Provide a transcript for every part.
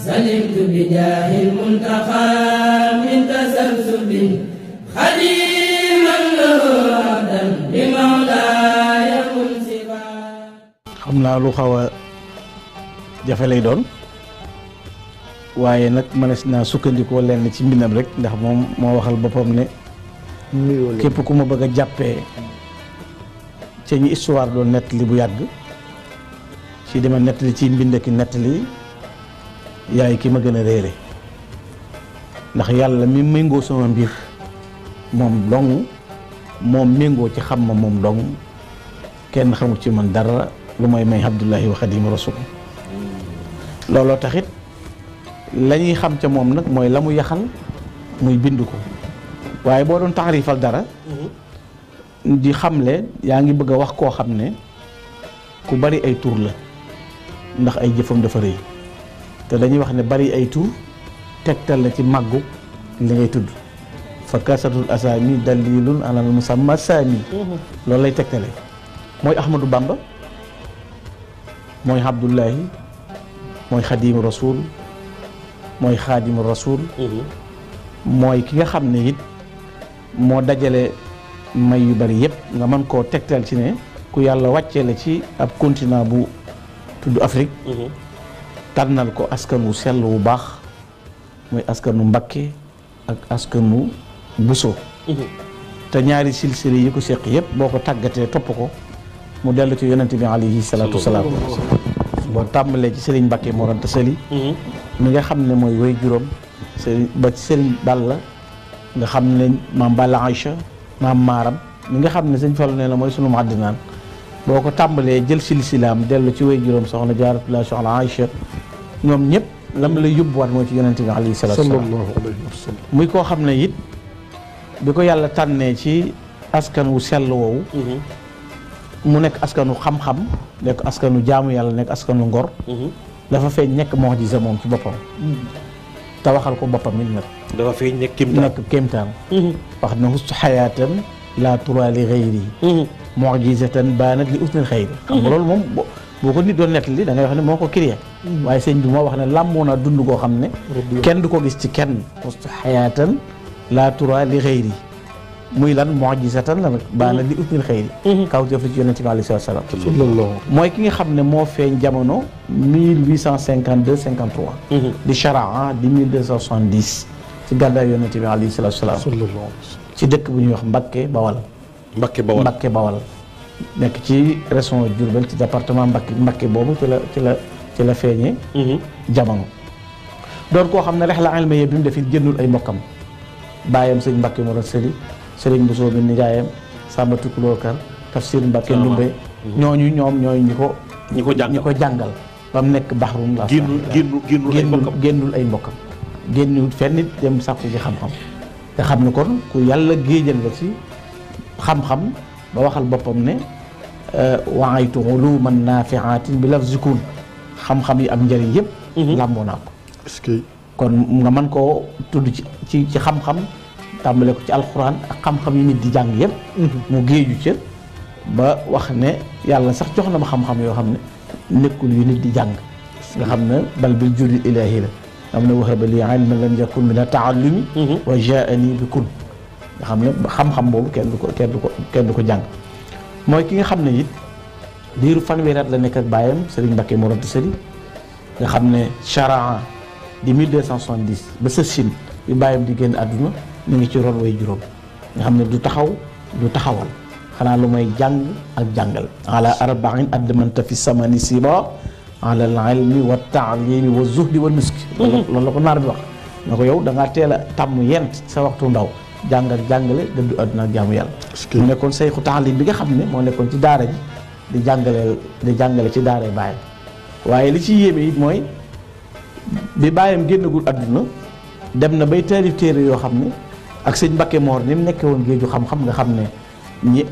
سلمت بجاه المنتقى من تسلسل خديما له عبدا بمولاي منصفا. xam naa lu xaw a jafe lay doon waaye nag mënees naa sukkandikoo lenn ci mbindam rek ndax moom moo waxal boppam ne képp ku ma bëgg a jàppee ci ñu histoire doon nettali bu yàgg ci dama nettali ci mbind ki nettali yaay ki ma gën a réere ndax yàlla mi méngoo sama mbir moom dong moom méngoo ci xam ma moom dong kenn xamul ci man dara lu mooy may Abdullahi wa Xaadimu Rasul looloo taxit la ñuy xam ca moom nag mooy la mu yaxal muy bind ko waaye boo doon taarifal dara di xamle yaa ngi bëgg a wax koo xam ne ku bari ay tur la ndax ay jëfam dafa rëy te dañuy wax ne bari ay tur tegtal la ci màggu li ngay tudd fa kasatul asaami dalilun alal musamma saami loolu lay tegtale mooy Ahmadou Bamba mooy Abdullahi mooy Xaadimu Rasul mooy Xaadimu Rasul mooy ki nga xam ne it moo dajale may yu bari yëpp nga mën koo tegtal ci ne ku yàlla wàccee la ci ab continent bu tudd Afrique tànnal ko askan wu sell wu baax mooy askanu Mbakke ak askanu Buso te ñaari silsile yi ko seq yëpp boo ko tàggatee topp ko mu dellu ci yonent bi alayhi salaatu wasalaam boo tàmbalee ci Serigne Mbakke Mor Anta Sali mi nga xam ne mooy way juróom Serigne ba ci Serigne Balla nga xam ne maam Balla Aïcha maam Maaram mi nga xam ne sëñ Fallu nee na mooy sunu Àddinaan boo ko tàmbalee jël silsilaam dellu ci way juróom soxna Jaaratullah soxna Aïcha ñoom ñëpp lam lay yóbbuwaat mooy ci yonent bi alayhi salaatu wasalaam muy koo xam ne it bi ko yàlla tànnee ci askan wu sell woowu mu nekk askanu xam-xam nekk askanu jaamu yàlla nekk askanu ngor dafa feeñ nekk mu'jiza moom ci boppam te waxal ko boppam it nag dafa feeñ nekk kéemtaan wax na hustu xayaatan la tura li xayri mu'jizatan baanat li usnil xayri xam nga loolu moom boo ko nit doon nettali da ngay wax ne moo ko créé waaye sëñ bi moo wax ne làmboo naa dund koo xam ne kenn du ko gis ci kenn hustu xayaatan la tura li xayri muy lan mu'jizatan la nag baana li usnil xayri kaw def la ci yonent bi alayhi salaam mooy ki nga xam ne moo feeñ jamono 1852 53 di charaa di 1270 ci gàddaay yonent bi alayhi salaam ci dëkk bu ñuy wax Mbakke Bawal nekk ci région Diourbel ci département Mbakke boobu ci la feeñee jamono doon koo xam ne rexla ilmiya bi mu def it génnul ay mbokkam baayam sëñ Mbakke Mor Anta Sali Sëriñ Bousso bi nijaayam Samba Tukulóor Kan Tafsir Mbakke Ndumbe ñooñu ñi ko jàngal ba mu nekk baxrum la génnul ay mbokkam génnul fenn nit dem sàkku ci xam-xam te xam ne kon ku yàlla géejal la ci xam-xam ba waxal boppam ne waaytu uluman nafiatin bi lafzikun xam-xam yi am njëriñ yëpp làmboo naa ko kon nga mën koo tudd ci xam-xam tàmbale ko ci alxuraan ak xam-xam yi nit di jàng yëpp mu géeju ca ba wax ne yàlla sax jox na ma xam-xam yoo xam ne nekkul yu nit di jàng nga xam ne bal bil judil ilaahi la am na wahaba li ilman lam yakun min taallumi wa jaani bi kun nga xam ne xam-xam boobu kenn du ko jàng mooy ki nga xam ne it diiru fanweeri at la nekk ak baayam Serigne Mbakke Mor Anta Sali nga xam ne charaa di 1270 ba sa Chine bi baayam di génn àdduna ñu ngi ci ron way juróom nga xam ne du taxawal xanaa lu may jàng ak jàngal ala arba'in addamanta fi samani siba ala al ilmi wa taalimi wa zuhdi wa nuski loolu la ko naar bi wax na ko yow da ngaa teel a tàmm yent sa waxtu ndaw jàng ak jàngale dëddu àdduna ak jaamu yàlla mu nekkoon sayxu taalim bi nga xam ne moo nekkoon ci daara ji di jàngale ci daara baayam waaye li ci yéeme it mooy bi baayam génnagul àdduna dem na bay taalif téere yoo xam ne ak sëñ Mbakke Moor ni mu nekkee woon géeju xam-xam nga xam ne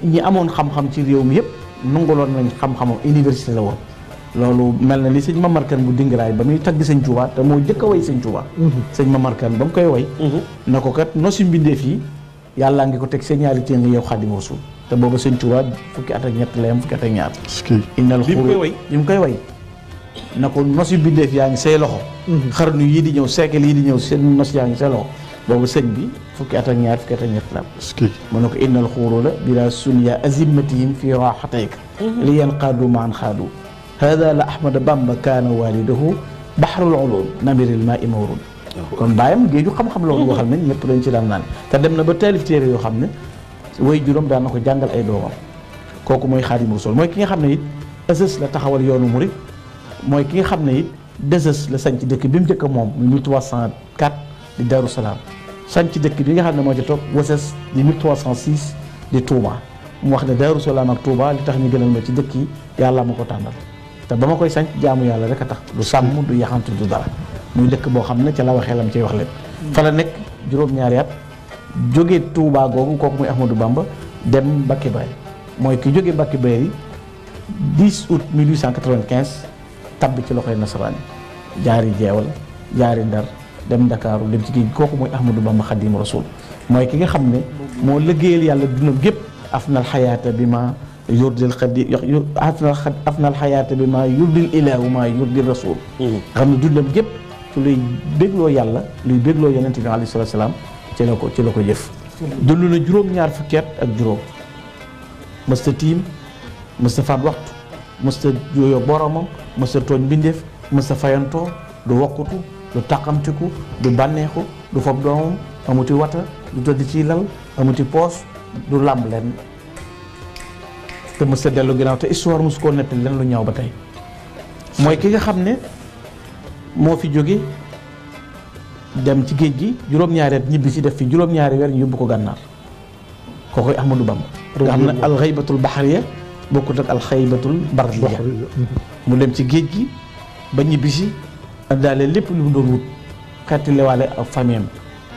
ñi amoon xam-xam ci réew mi yëpp nungaloon nañ xam-xamam université la woon loolu mel na ni sëñ Mamar Kan bu Dingaraay ba muy tagg sëñ Tuubaa te moo jëkk a way sëñ Tuubaa sëñ Mamar Kan ba mu koy way na ko kat no si mbindeef yi yàllaa ngi ko teg signalité nga yow Xaadimu Rasuul te booba sëñ Tuubaa fukki at ak ñett la yam fukki at ak ñaar innal xuruuj bi mu koy way na ko nos yu bindeef yaa ngi say loxo xarnu yii di ñëw siècle yii di ñëw seen nos yaa ngi say loxo boobu sëñ bi fukki at ak ñaar fukki at ak ñett la mu ne ko innal xuurula bila sunya azimmatihim fi raxatayka li yanqaadu maan xaadu hada la ahmada bamba kaana walidahu bahrul ulum namiril maa i mawrud kon bàyyam géeju xam-xam loolu boo xam ne ñëpp dañ ci daan naan te dem na ba taalif téere yoo xam ne way juróom daan na ko jàngal ay doomam kooku mooy Xaadimu Rasuul mooy ki nga xam ne it Ësës la taxawal yoonu murit mooy ki nga xam ne it Dësës la sanc dëkk bi mu njëkk a moom 1304 di Daaru Salaam sanc dëkk bi nga xam ne moo ci toog Wësës di 1306 di Touba mu wax ne Daaru Salaam ak Touba li tax ñu gënal ma ci dëkk yi yàlla ma ko tànnal te ba ma koy sanc jaamu yàlla rek a tax du sàmm du yaxantu du dara muy dëkk boo xam ne ca la waxee lam ciy wax leen fa la nekk juróom-ñaari at jóge Touba googu kooku muy Ahmadou Bamba dem Mbacké Bari mooy ki jóge Mbacké Bari 10 août 1895 tabb ci loxoy nasaraan yi jaari jeewal jaari ndar dem Ndakaaru dem ci géej kooku mooy Ahmadou Bamba Xaadimu Rasuul mooy ki nga xam ne moo liggéeyal yàlla dundam gépp afnal xayaata bi ma yurdil xadi afnal xayaata bi ma yurdil ilaahu ma yurdil rasul xam ne dundam gépp ci luy bégloo yàlla luy bégloo yonent bi alayhi salaatu salaam ci la ko jëf dund na juróom-ñaar fukki at ak juróom mësta tiim mësta faat waxtu mësta jooyoo boromam mësta tooñ mbindeef mësta fayantoo du wokkutu du tàqamtiku du bànneexu du fob doomam amuti wata du tëdd ci lal amuti poos du làmb leen te mësta dellu ginnaaw te histoire mosu koo nettali leen lu ñaaw ba tey mooy ki nga xam ne moo fi jóge dem ci géej gi juróom-ñaari at ñibbi si def fi juróom-ñaari weer ñu yóbbu ko gànnaar kookoy Ahmadou Bamba nga xam ne alxaybatul baxariya bokkut ak alxaybatul barriya mu dem ci géej gi ba ñibbi si daale lépp lu mu doon wut xeeti lewaale ak famille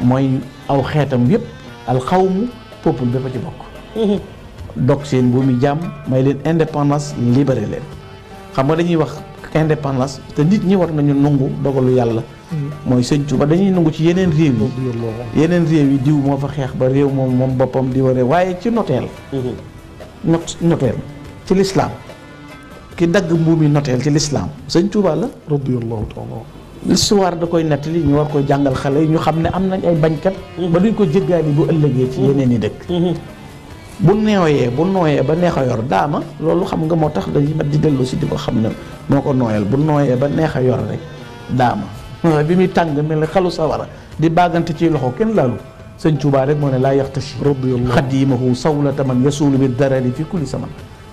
mooy aw xeetam yépp alxawmu peuple bépp a ci bokk dog seen bu mu jàmm may leen indépendance libéré leen xam nga dañuy wax indépendance te nit ñi war nañu nangu dogalu yàlla mooy Sëñ Tuuba dañuy nangu ci yeneen réew yi diw moo fa xeex ba réew moom boppam di waree waaye ci noteel noteel ci lislaam ki dagg mbuumi noteel ci lislaam Sëñ Tuuba la radiyallahu taala l'histoire da koy nettali ñu war koy jàngal xale yi ñu xam ne am nañ ay bañkat ba duñ ko jéggaani bu ëllëgee ci yeneen i dëkk bu nooyee ba neex a yor daama loolu xam nga moo tax dañuy mat di dellu si di ko xam ne moo ko nooyal bu nooyee ba neex a yor rek daama bi muy tàng mel ne xalu sawara di bàggante ci loxo kenn laalu Sëñ Tuubaa rek moo ne laa yaxtashi xadimahu sawlata man yasuulu bi darari fi kulli saman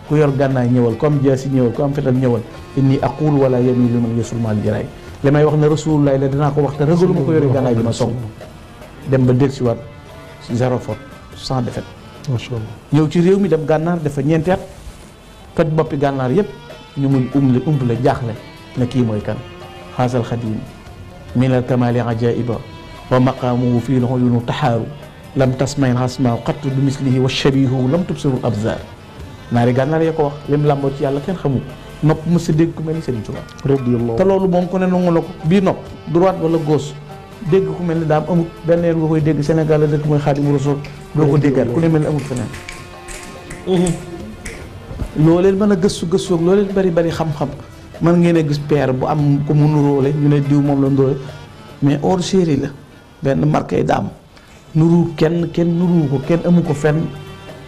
ku yor gànnaay ñëwal ku am jaasi ñëwal ku am fetal ñëwal inni aqul wala yamilu man yasul mal jaraay li may wax ne rasulullah la dinaa ko wax te ragalu ma ko yore gànnaay bi ma song dem ba dellusiwaat zéro faute sans défaite macha Allah ñëw ci réew mi dem gànnaar dafa ñeenti at toj boppi gànnaar yépp ñu mun umpale jaaxle na kii mooy kan xaasal xadim min al kamali ajaiba wa maqaamuhu fii la uyunu taxaaru lam tasmayn xasma xattu bi mislihi wa shabihu lam tubsiru abzar naari gànnaar ya ko wax lim làmboo ci yàlla kenn xamu nopp mës a dégg ku mel ni Sëriñ Tuubaa radiyallahu te loolu moom ku ne nangu na ko bii nopp droite wala gauche dégg ku mel ni daam amut benn yoon nga koy dégg Sénégal la dëkk mooy Xaadimu Rasuul doo ko déggaat ku ne mel ni amut feneen loo leen mën a gëstu ak loo leen bari xam-xam mën ngeen a gis peer bu am ku mu nuróole ñu ne diw moom la nuróole mais hors série la benn marque ay daam nuru kenn nuru ko kenn amu ko fenn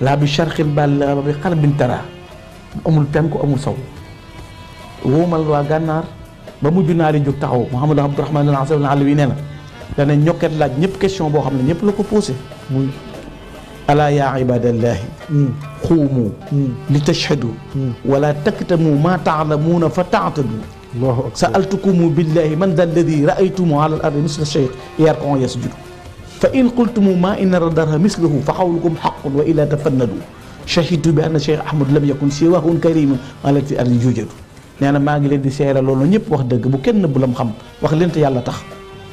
laa bi charxin bal la bi xarbin tara amul penku amul saw wóomal waa gànnaar ba mujj naa di jóg taxaw Mouhamadou Abdourahmane al-Alawi nee na dana ñokket laaj ñëpp question boo xam ne ñëpp la ko posé muy alaa yaa ibadallahi xuumu li tashhadu wala taktamu ma taalamuuna fa taatadu sa'altukumu billahi man da alladi raaytumu ala al ardi misla cheikh yarkon yasjudu fa in qultumu ma inna radarha mislahu fa xawlukum xaqun wa ila tafannadu shahidtu bi anna cheikh ahmad lam yakun siwahun karimun ala fi ardi jujadu nee na maa ngi leen di seera loolu ñëpp wax dëgg bu kenn nëbb lam xam wax leen te yàlla tax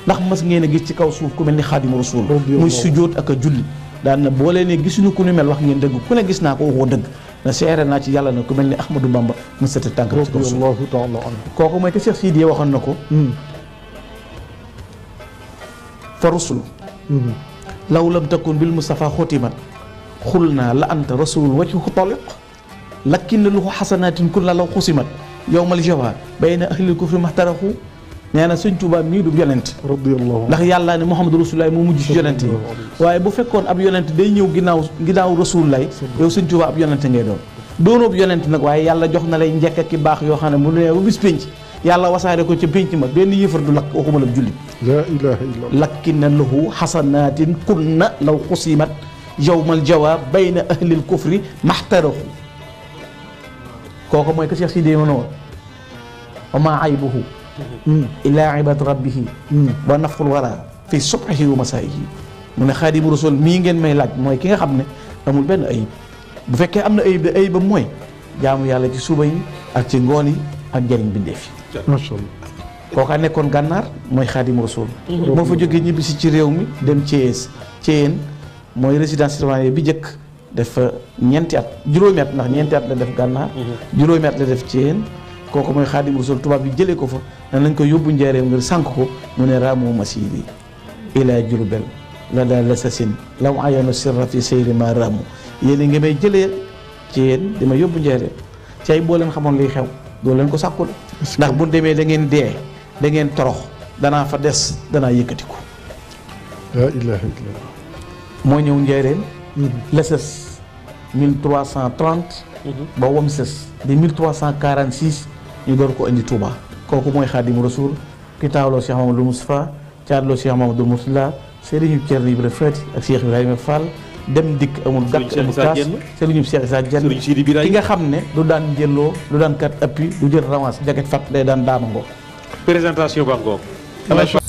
ndax mas ngeen a gis ci kaw suuf ku mel ni Xaadimu Rasuul muy sujjóot ak a julli daan na boo leen ne gisuñu ku ni mel wax ngeen dëgg ku ne gis naa ko waxoo dëgg na seere naa ci yàlla na ku mel ni Ahmadou Bamba mës sata tànkam ci kaw suuf kooku mooy que Cheikh Sidiye waxoon na ko fa rusul law lam takun bil Mustafa xotimat xul naa la anta rasul wajhu taliq lakin lahu xasanatin kulla law xusimat yawmal jawaab bayna ahlil kufri maxtaraxu nee na sëñ Tuubaa mii du yonent radiyallahu ndax yàlla ne Muhammadu Rasulullah moo mujj ci yonent yi waaye bu fekkoon ab yonent day ñëw ginnaaw Rasulullah yow sëñ Tuubaa ab yonent ngay doonoo ab yonent nag waaye yàlla jox na lay njëkk ak ki baax yoo xam ne mu nee ba bis pénc yàlla wasaare ko ca pénc ma benn yëfar du lakk waxuma la jullit laa ilaaha illallah lakinna lahu xasanaatin kunna law xusimat yawmal jawaab bayna ahlil kufri maxtaraxu kooku mooy que Cheikh Sidi ma noonu wa maa aybuhu illaa ibaad rabbihi wa naful wara fi subhihi wa masaa'ihi mu ne Xaadimu Rasuul mii ngeen may laaj mooy ki nga xam ne amul benn ayib bu fekkee am na ayib de ayibam mooy jaamu yàlla ci suba yi ak ci ngoon yi ak njëriñ bindeef yi macha allah kooka nekkoon gànnaar mooy Xaadimu Rasuul moo fa jógee ñibbisi ci réew mi dem Thiès mooy résidence citoyenne bi njëkk def fa ñeenti at juróomi at ndax ñeenti at la def gànnaar juróomi at la def Thiès kooku mooy Xaadimu Rasuul tubaab bi jëlee ko fa nan lañ ko yóbbu njaareem ngir sànk ko mu ne raamu masiri ila Jurbel la daal la sasin law ayanu sirra fi seyri ma raamu yéen ngi may jëlee Thiès di ma yóbbu njaareem ci ay boo leen xamoon liy xew doo leen ko sàkkul ndax bu demee da ngeen dee da ngeen torox danaa fa des danaa yëkkatiku laa ilaaha illallah moo ñëw njaareem leses 1330 ba wam ses di 1346 ñu door ko indi Touba kooku mooy Xaadimu Rasuul ki taawloo Cheikh Mamadou Moustapha caadloo Cheikh Mamadou Mourtala Serigne Thierno Ibra Fati ak Cheikh Ibrahima Fall dem dikk amul gàtt amul kaas Serigne Cheikh Issa Diène ki nga xam ne du daan jëlloo du daan kat appui du jël revanche jaget fat day daan daanu ngoo présentation ba ngoog